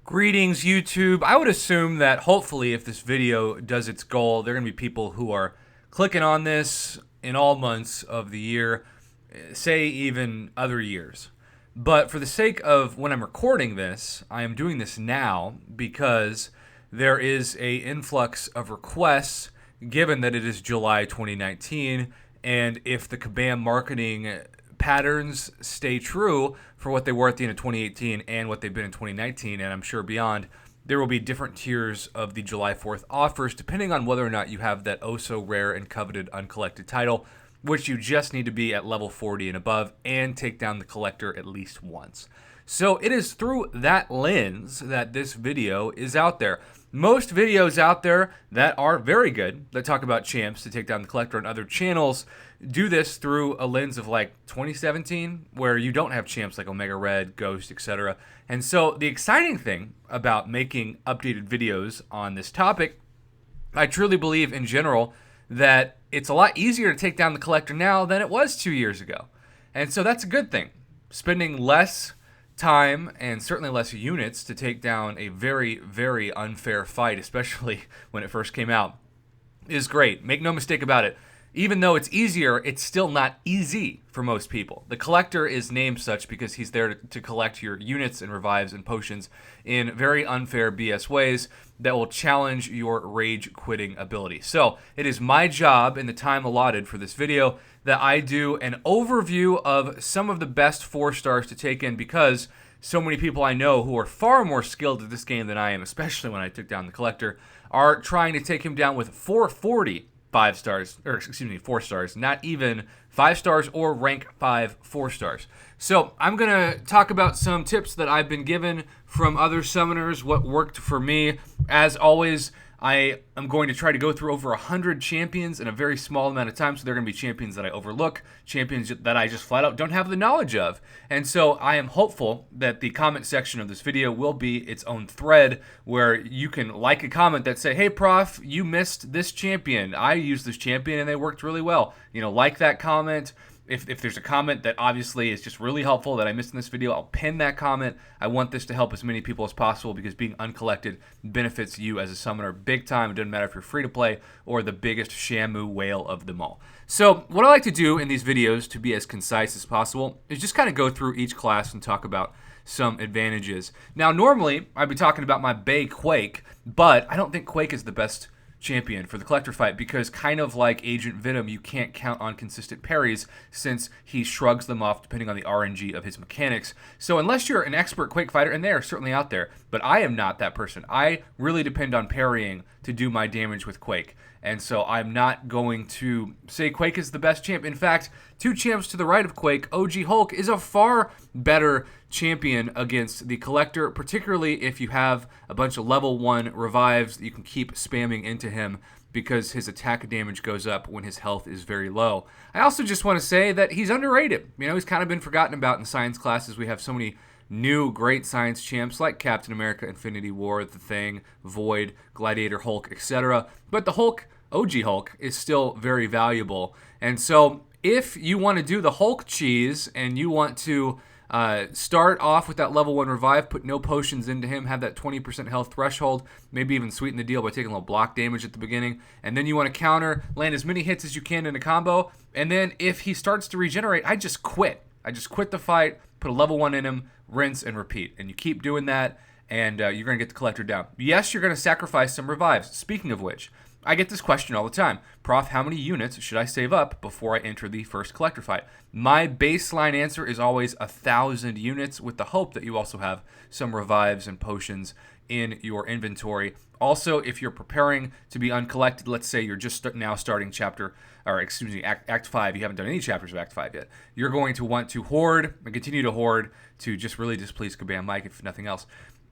Greetings, YouTube. I would assume that hopefully if this video does its goal, there are going to be people who are clicking on this in all months of the year, say even other years. But for the sake of when I'm recording this, I am doing this now because there is a influx of requests given that it is July 2019, and if the Kabam marketing patterns stay true for what they were at the end of 2018 and what they've been in 2019, and I'm sure beyond, there will be different tiers of the July 4th offers depending on whether or not you have that oh so rare and coveted uncollected title, which you just need to be at level 40 and above and take down the collector at least once. So it is through that lens that this video is out there. Most videos out there that are very good, that talk about champs to take down the collector on other channels, do this through a lens of like 2017, where you don't have champs like Omega Red, Ghost, etc. And so the exciting thing about making updated videos on this topic, I truly believe in general that it's a lot easier to take down the collector now than it was 2 years ago. And so that's a good thing. Spending less time and certainly less units to take down a very, very unfair fight, especially when it first came out, is great. Make no mistake about it. Even though it's easier, it's still not easy for most people. The collector is named such because he's there to collect your units and revives and potions in very unfair BS ways that will challenge your rage quitting ability. So it is my job in the time allotted for this video that I do an overview of some of the best 4 stars to take in, because so many people I know who are far more skilled at this game than I am, especially when I took down the collector, are trying to take him down with 440 4 stars, not even 5 stars or rank 5 4 stars. So I'm going to talk about some tips that I've been given from other summoners, what worked for me. As always, I am going to try to go through over 100 champions in a very small amount of time, so they're going to be champions that I overlook, champions that I just flat out don't have the knowledge of. And so I am hopeful that the comment section of this video will be its own thread where you can like a comment that say, hey prof, you missed this champion. I used this champion and they worked really well. You know, like that comment. If there's a comment that obviously is just really helpful that I missed in this video, I'll pin that comment. I want this to help as many people as possible because being uncollected benefits you as a summoner big time. It doesn't matter if you're free to play or the biggest Shamu whale of them all. So what I like to do in these videos, to be as concise as possible, is just kind of go through each class and talk about some advantages. Now normally I'd be talking about my Bay Quake, but I don't think Quake is the best champion for the collector fight because, kind of like Agent Venom, you can't count on consistent parries since he shrugs them off depending on the RNG of his mechanics. So unless you're an expert Quake fighter, and they are certainly out there, but I am not that person. I really depend on parrying to do my damage with Quake. And so I'm not going to say Quake is the best champ. In fact, 2 champs to the right of Quake, OG Hulk is a far better champion against the collector, particularly if you have a bunch of level 1 revives that you can keep spamming into him because his attack damage goes up when his health is very low. I also just want to say that he's underrated. You know, he's kind of been forgotten about in science classes. We have so many new great science champs like Captain America, Infinity War, The Thing, Void, Gladiator Hulk, etc. But the Hulk, OG Hulk, is still very valuable. And so if you want to do the Hulk cheese and you want to start off with that level 1 revive, put no potions into him, have that 20% health threshold, maybe even sweeten the deal by taking a little block damage at the beginning, and then you want to counter, land as many hits as you can in a combo, and then if he starts to regenerate, I just quit. I just quit the fight, put a level 1 in him, rinse and repeat. And you keep doing that, and you're going to get the collector down. Yes, you're going to sacrifice some revives. Speaking of which, I get this question all the time. Prof, how many units should I save up before I enter the first collector fight? My baseline answer is always 1,000 units, with the hope that you also have some revives and potions in your inventory. Also, if you're preparing to be uncollected, let's say you're just now starting Act 5, you haven't done any chapters of Act 5 yet, you're going to want to hoard and continue to hoard to just really displease Kabam Mike, if nothing else.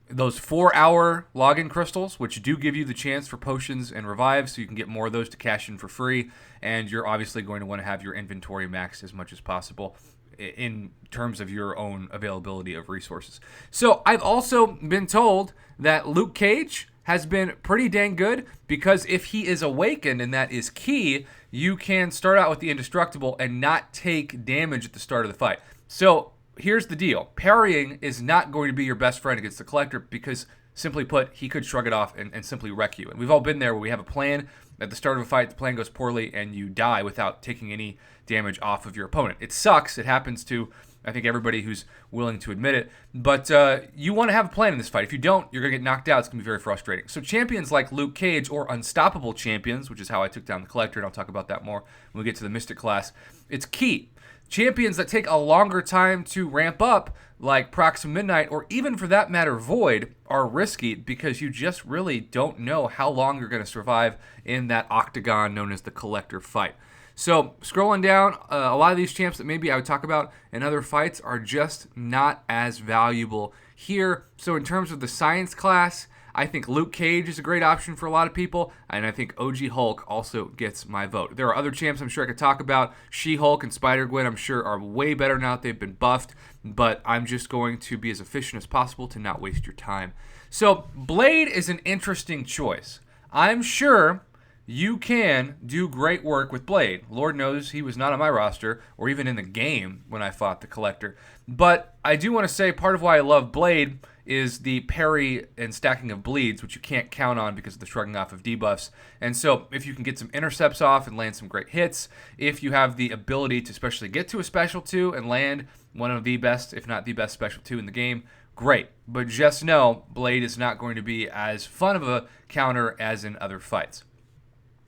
Those 4-hour login crystals, which do give you the chance for potions and revives, so you can get more of those to cash in for free, and you're obviously going to want to have your inventory maxed as much as possible in terms of your own availability of resources. So I've also been told that Luke Cage has been pretty dang good, because if he is awakened, and that is key, you can start out with the indestructible and not take damage at the start of the fight. So here's the deal. Parrying is not going to be your best friend against the collector because Simply put, he could shrug it off and simply wreck you. And we've all been there where we have a plan. At the start of a fight, the plan goes poorly, and you die without taking any damage off of your opponent. It sucks. It happens to, I think, everybody who's willing to admit it. But you want to have a plan in this fight. If you don't, you're going to get knocked out. It's going to be very frustrating. So champions like Luke Cage, or unstoppable champions, which is how I took down the Collector, and I'll talk about that more when we get to the Mystic class, it's key. Champions that take a longer time to ramp up, like Proxima Midnight, or even for that matter Void, are risky because you just really don't know how long you're going to survive in that octagon known as the Collector fight. So scrolling down, a lot of these champs that maybe I would talk about in other fights are just not as valuable here. So in terms of the Science class, I think Luke Cage is a great option for a lot of people, and I think OG Hulk also gets my vote. There are other champs I'm sure I could talk about. She-Hulk and Spider-Gwen I'm sure are way better now that they've been buffed, but I'm just going to be as efficient as possible to not waste your time. So Blade is an interesting choice. I'm sure you can do great work with Blade. Lord knows he was not on my roster or even in the game when I fought the Collector. But I do want to say part of why I love Blade is the parry and stacking of bleeds, which you can't count on because of the shrugging off of debuffs. And so if you can get some intercepts off and land some great hits, if you have the ability to especially get to a special 2 and land one of the best, if not the best special 2 in the game, great. But just know, Blade is not going to be as fun of a counter as in other fights.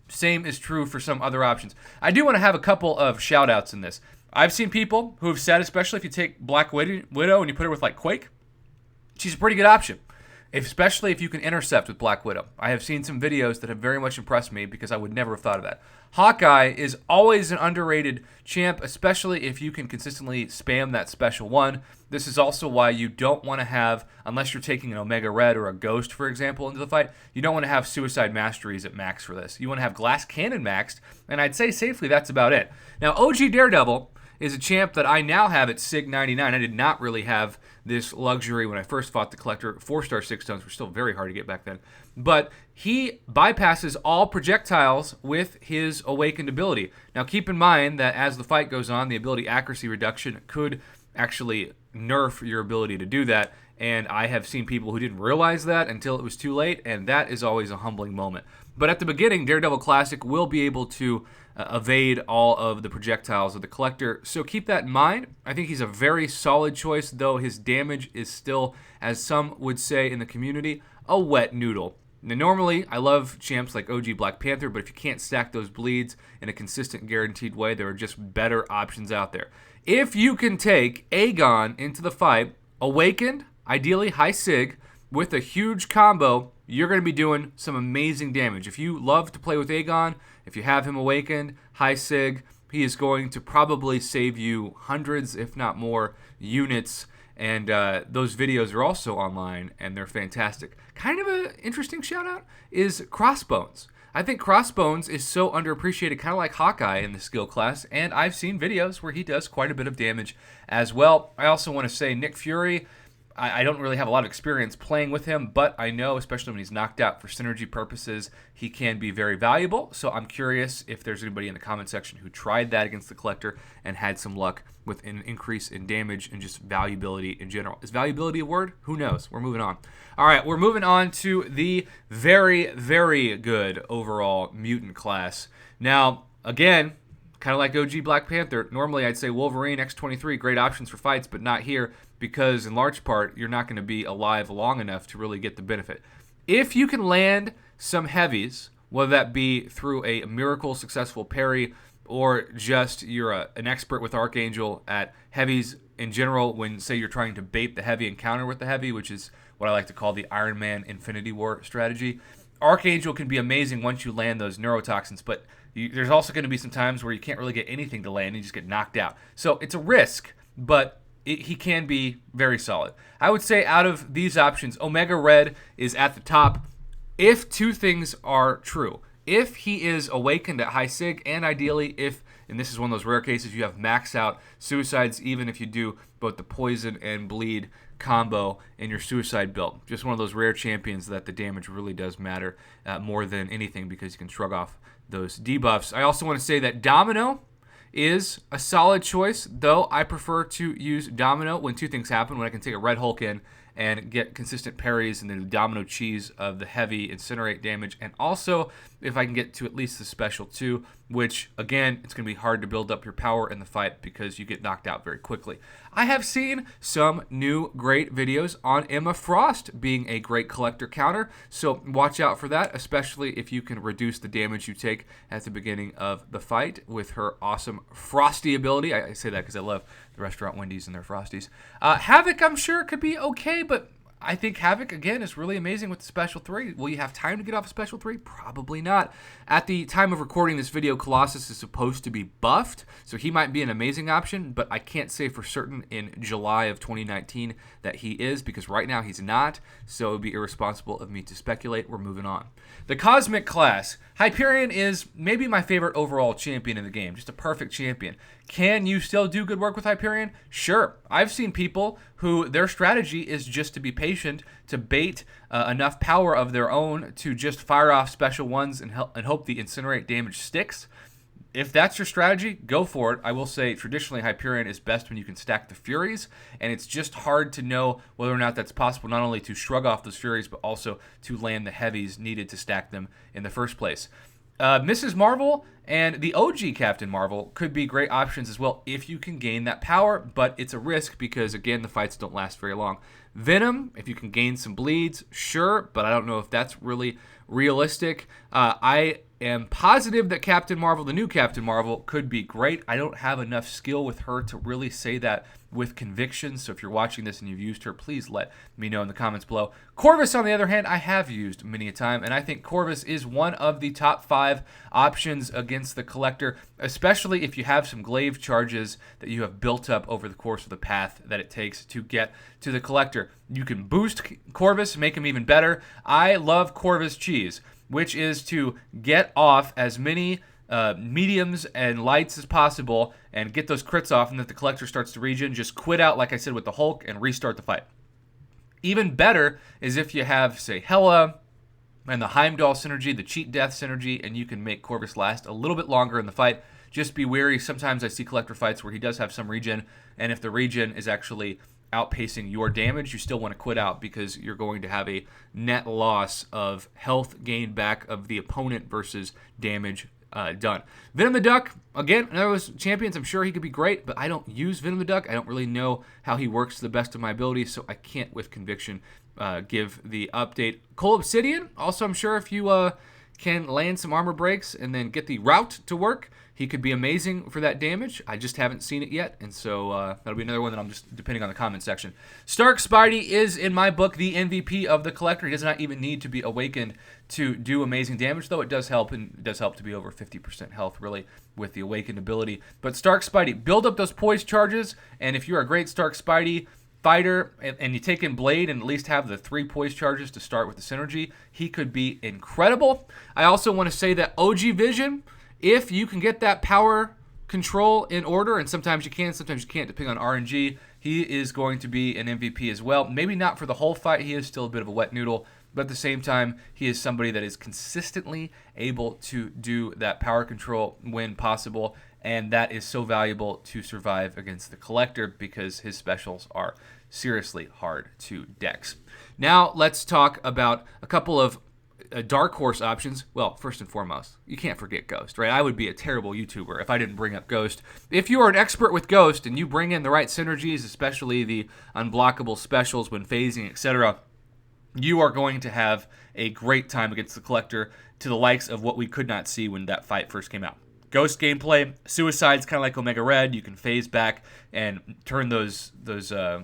Same is true for some other options. I do want to have a couple of shout-outs in this. I've seen people who have said, especially if you take Black Widow and you put her with like Quake, she's a pretty good option, especially if you can intercept with Black Widow. I have seen some videos that have very much impressed me because I would never have thought of that. Hawkeye is always an underrated champ, especially if you can consistently spam that special 1. This is also why you don't want to have, unless you're taking an Omega Red or a Ghost, for example, into the fight, you don't want to have Suicide Masteries at max for this. You want to have Glass Cannon maxed, and I'd say safely that's about it. Now, OG Daredevil is a champ that I now have at SIG 99. I did not really have this luxury when I first fought the Collector. 4-star 6 stones were still very hard to get back then. But he bypasses all projectiles with his Awakened ability. Now keep in mind that as the fight goes on, the ability accuracy reduction could actually nerf your ability to do that. And I have seen people who didn't realize that until it was too late, and that is always a humbling moment. But at the beginning, Daredevil Classic will be able to evade all of the projectiles of the Collector, so keep that in mind. I think he's a very solid choice, though his damage is still, as some would say in the community, a wet noodle. Now, normally, I love champs like OG Black Panther, but if you can't stack those bleeds in a consistent, guaranteed way, there are just better options out there. If you can take Aegon into the fight, Awakened, ideally high sig, with a huge combo, you're going to be doing some amazing damage. If you love to play with Aegon, if you have him Awakened, high sig, he is going to probably save you hundreds, if not more, units. And those videos are also online, and they're fantastic. Kind of an interesting shout-out is Crossbones. I think Crossbones is so underappreciated, kind of like Hawkeye in the skill class, and I've seen videos where he does quite a bit of damage as well. I also want to say Nick Fury, I don't really have a lot of experience playing with him, but I know, especially when he's knocked out for synergy purposes, he can be very valuable. So I'm curious if there's anybody in the comment section who tried that against the Collector and had some luck with an increase in damage and just valuability in general. Is valuability a word? Who knows? We're moving on. All right, we're moving on to the very, very good overall Mutant class. Now, again, kind of like OG Black Panther, normally I'd say Wolverine, X-23, great options for fights, but not here because in large part, you're not going to be alive long enough to really get the benefit. If you can land some heavies, whether that be through a miracle successful parry or just you're an expert with Archangel at heavies in general when, say, you're trying to bait the heavy and counter with the heavy, which is what I like to call the Iron Man Infinity War strategy, Archangel can be amazing once you land those neurotoxins, but there's also going to be some times where you can't really get anything to land and you just get knocked out. So it's a risk, but he can be very solid. I would say out of these options, Omega Red is at the top if two things are true. If he is Awakened at high sig, and ideally if, and this is one of those rare cases, you have max out suicides, even if you do both the poison and bleed combo in your suicide build. Just one of those rare champions that the damage really does matter more than anything because you can shrug off those debuffs. I also want to say that Domino is a solid choice, though I prefer to use Domino when two things happen, when I can take a Red Hulk in and get consistent parries and then the domino cheese of the heavy incinerate damage. And also, if I can get to at least the special 2, which, again, it's going to be hard to build up your power in the fight because you get knocked out very quickly. I have seen some new great videos on Emma Frost being a great collector counter, so watch out for that, especially if you can reduce the damage you take at the beginning of the fight with her awesome Frosty ability. I say that because I love the restaurant Wendy's and their Frosties. Havoc, I'm sure, could be okay, but I think Havoc, again, is really amazing with the Special 3. Will you have time to get off a Special 3? Probably not. At the time of recording this video, Colossus is supposed to be buffed, so he might be an amazing option, but I can't say for certain in July of 2019 that he is, because right now he's not, so it would be irresponsible of me to speculate. We're moving on. The Cosmic class. Hyperion is maybe my favorite overall champion in the game, just a perfect champion. Can you still do good work with Hyperion? Sure. I've seen people who their strategy is just to be patient, to bait enough power of their own to just fire off special ones and hope the incinerate damage sticks. If that's your strategy, go for it. I will say traditionally Hyperion is best when you can stack the Furies, and it's just hard to know whether or not that's possible, not only to shrug off those Furies, but also to land the heavies needed to stack them in the first place. Mrs. Marvel and the OG Captain Marvel could be great options as well if you can gain that power, but it's a risk because, again, the fights don't last very long. Venom, if you can gain some bleeds, sure, but I don't know if that's really realistic. I am positive that Captain Marvel, the new Captain Marvel, could be great. I don't have enough skill with her to really say that with conviction, so if you're watching this and you've used her, please let me know in the comments below. Corvus, on the other hand, I have used many a time, and I think Corvus is one of the top 5 options against the Collector, especially if you have some glaive charges that you have built up over the course of the path that it takes to get to the Collector. You can boost Corvus, make him even better. I love Corvus cheese, which is to get off as many mediums and lights as possible and get those crits off, and that the Collector starts to regen. Just quit out, like I said, with the Hulk and restart the fight. Even better is if you have, say, Hela and the Heimdall synergy, the cheat death synergy, and you can make Corvus last a little bit longer in the fight. Just be wary. Sometimes I see Collector fights where he does have some regen, and if the regen is actually outpacing your damage, you still want to quit out because you're going to have a net loss of health gained back of the opponent versus damage done. Venom the Duck, again, another of those champions. I'm sure he could be great, but I don't use Venom the Duck. I don't really know how he works to the best of my ability, so I can't with conviction give the update. Cole Obsidian, also I'm sure if you can land some armor breaks and then get the route to work, he could be amazing for that damage. I just haven't seen it yet, and so that'll be another one that I'm just depending on the comment section. Stark Spidey is, in my book, the MVP of the Collector. He does not even need to be awakened to do amazing damage, though it does help, and it does help to be over 50% health, really, with the awakened ability. But Stark Spidey, build up those poise charges, and if you're a great Stark Spidey fighter and you take in Blade and at least have the 3 poise charges to start with the synergy, he could be incredible. I also want to say that OG Vision, if you can get that power control in order, and sometimes you can, sometimes you can't, depending on RNG, he is going to be an MVP as well. Maybe not for the whole fight. He is still a bit of a wet noodle, but at the same time, he is somebody that is consistently able to do that power control when possible, and that is so valuable to survive against the Collector because his specials are seriously hard to dex. Now, let's talk about a couple of dark horse options. Well, first and foremost, you can't forget Ghost, right? I would be a terrible YouTuber if I didn't bring up Ghost. If you are an expert with Ghost and you bring in the right synergies, especially the unblockable specials when phasing, etc., you are going to have a great time against the Collector to the likes of what we could not see when that fight first came out. Ghost gameplay, Suicide's kind of like Omega Red. You can phase back and turn those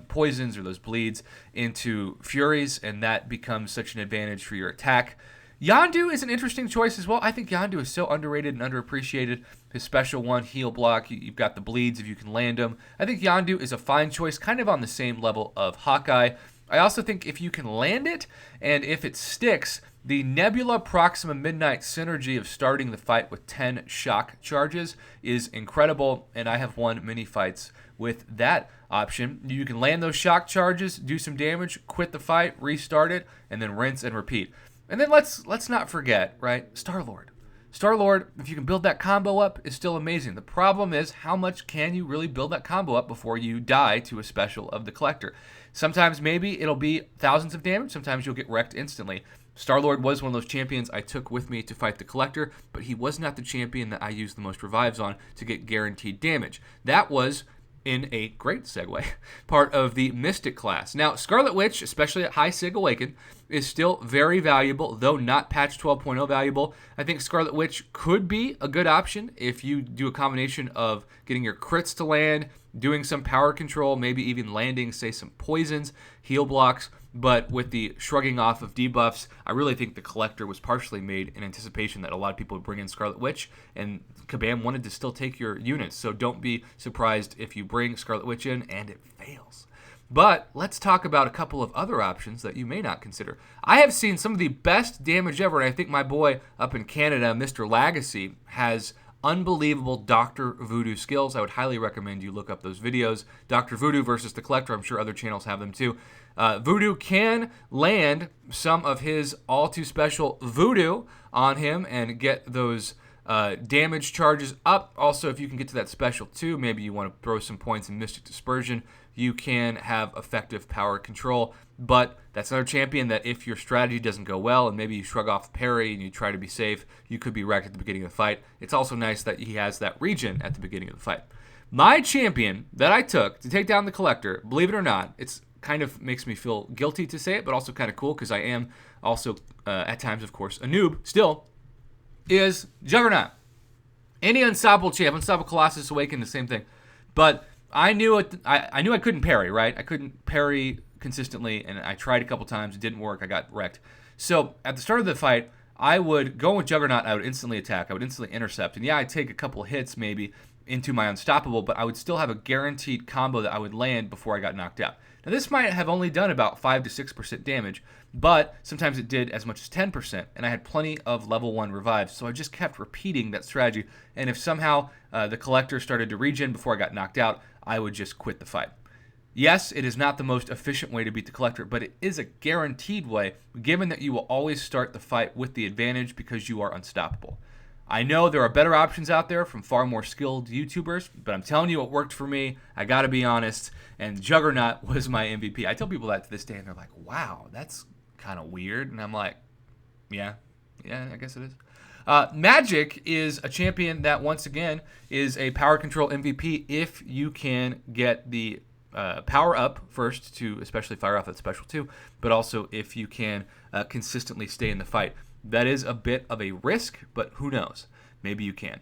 poisons or those bleeds into Furies, and that becomes such an advantage for your attack. Yondu is an interesting choice as well. I think Yondu is so underrated and underappreciated. His special one, heal block, you've got the bleeds if you can land them. I think Yondu is a fine choice, kind of on the same level of Hawkeye. I also think if you can land it, and if it sticks, the Nebula Proxima Midnight synergy of starting the fight with 10 shock charges is incredible, and I have won many fights with that option. You can land those shock charges, do some damage, quit the fight, restart it, and then rinse and repeat. And then let's not forget, right, Star-Lord. Star-Lord, if you can build that combo up, is still amazing. The problem is, how much can you really build that combo up before you die to a special of the Collector? Sometimes maybe it'll be thousands of damage. Sometimes you'll get wrecked instantly. Star-Lord was one of those champions I took with me to fight the Collector, but he was not the champion that I used the most revives on to get guaranteed damage. That was, in a great segue, part of the Mystic class. Now, Scarlet Witch, especially at High Sig Awaken, is still very valuable, though not patch 12.0 valuable. I think Scarlet Witch could be a good option if you do a combination of getting your crits to land, doing some power control, maybe even landing, say, some poisons, heal blocks. But with the shrugging off of debuffs, I really think the Collector was partially made in anticipation that a lot of people would bring in Scarlet Witch, and Kabam wanted to still take your units. So don't be surprised if you bring Scarlet Witch in and it fails. But let's talk about a couple of other options that you may not consider. I have seen some of the best damage ever, and I think my boy up in Canada, Mr. Lagacy, has unbelievable Dr. Voodoo skills. I would highly recommend you look up those videos. Dr. Voodoo versus the Collector. I'm sure other channels have them too. Voodoo can land some of his all too special Voodoo on him and get those damage charges up. Also, if you can get to that special too, maybe you want to throw some points in Mystic Dispersion, you can have effective power control. But that's another champion that if your strategy doesn't go well and maybe you shrug off parry and you try to be safe, you could be wrecked at the beginning of the fight. It's also nice that he has that regen at the beginning of the fight. My champion that I took to take down the Collector, believe it or not, it's kind of makes me feel guilty to say it, but also kind of cool because I am also, at times, of course, a noob still, is Juggernaut. Any unstoppable champ, Unstoppable Colossus, Awaken, the same thing. But I knew I knew I couldn't parry, right? I couldn't parry consistently, and I tried a couple times. It didn't work. I got wrecked. So at the start of the fight, I would go with Juggernaut. I would instantly attack. I would instantly intercept. And yeah, I'd take a couple hits maybe into my Unstoppable, but I would still have a guaranteed combo that I would land before I got knocked out. Now, this might have only done about 5 to 6% damage, but sometimes it did as much as 10%, and I had plenty of level 1 revives, so I just kept repeating that strategy, and if somehow the Collector started to regen before I got knocked out, I would just quit the fight. Yes, it is not the most efficient way to beat the Collector, but it is a guaranteed way, given that you will always start the fight with the advantage because you are unstoppable. I know there are better options out there from far more skilled YouTubers, but I'm telling you what worked for me. I got to be honest, and Juggernaut was my MVP. I tell people that to this day, and they're like, wow, that's kind of weird. And I'm like, yeah, I guess it is. Magic is a champion that, once again, is a power control MVP if you can get the power up first to especially fire off that special too, but also if you can consistently stay in the fight. That is a bit of a risk, but who knows? Maybe you can.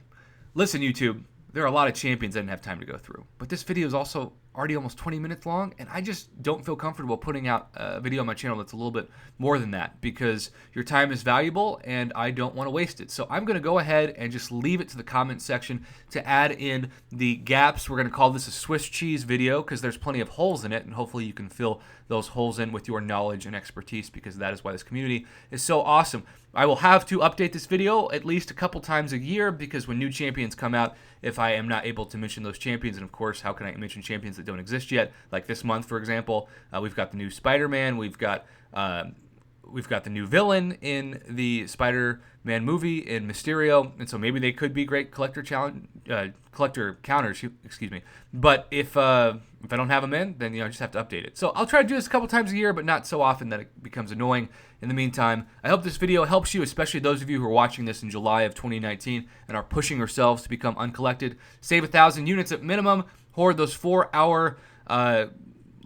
Listen, YouTube, there are a lot of champions I didn't have time to go through, but this video is also already almost 20 minutes long, and I just don't feel comfortable putting out a video on my channel that's a little bit more than that because your time is valuable and I don't want to waste it. So I'm going to go ahead and just leave it to the comment section to add in the gaps. We're going to call this a Swiss cheese video because there's plenty of holes in it, and hopefully you can fill those holes in with your knowledge and expertise because that is why this community is so awesome. I will have to update this video at least a couple times a year because when new champions come out, if I am not able to mention those champions, and of course, how can I mention champions that don't exist yet? Like this month, for example, we've got the new Spider-Man, we've got the new villain in the Spider-Man movie in Mysterio, and so maybe they could be great collector counters. Excuse me. But if I don't have them in, then I just have to update it. So I'll try to do this a couple times a year, but not so often that it becomes annoying. In the meantime, I hope this video helps you, especially those of you who are watching this in July of 2019 and are pushing yourselves to become uncollected. Save 1,000 units at minimum. Hoard those 4-hour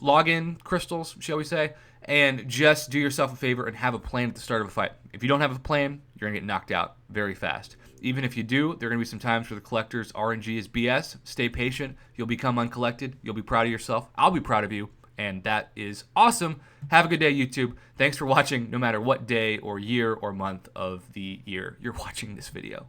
login crystals, shall we say, and just do yourself a favor and have a plan at the start of a fight. If you don't have a plan, you're going to get knocked out very fast. Even if you do, there are going to be some times where the collector's RNG is BS. Stay patient. You'll become uncollected. You'll be proud of yourself. I'll be proud of you. And that is awesome. Have a good day, YouTube. Thanks for watching no matter what day or year or month of the year you're watching this video.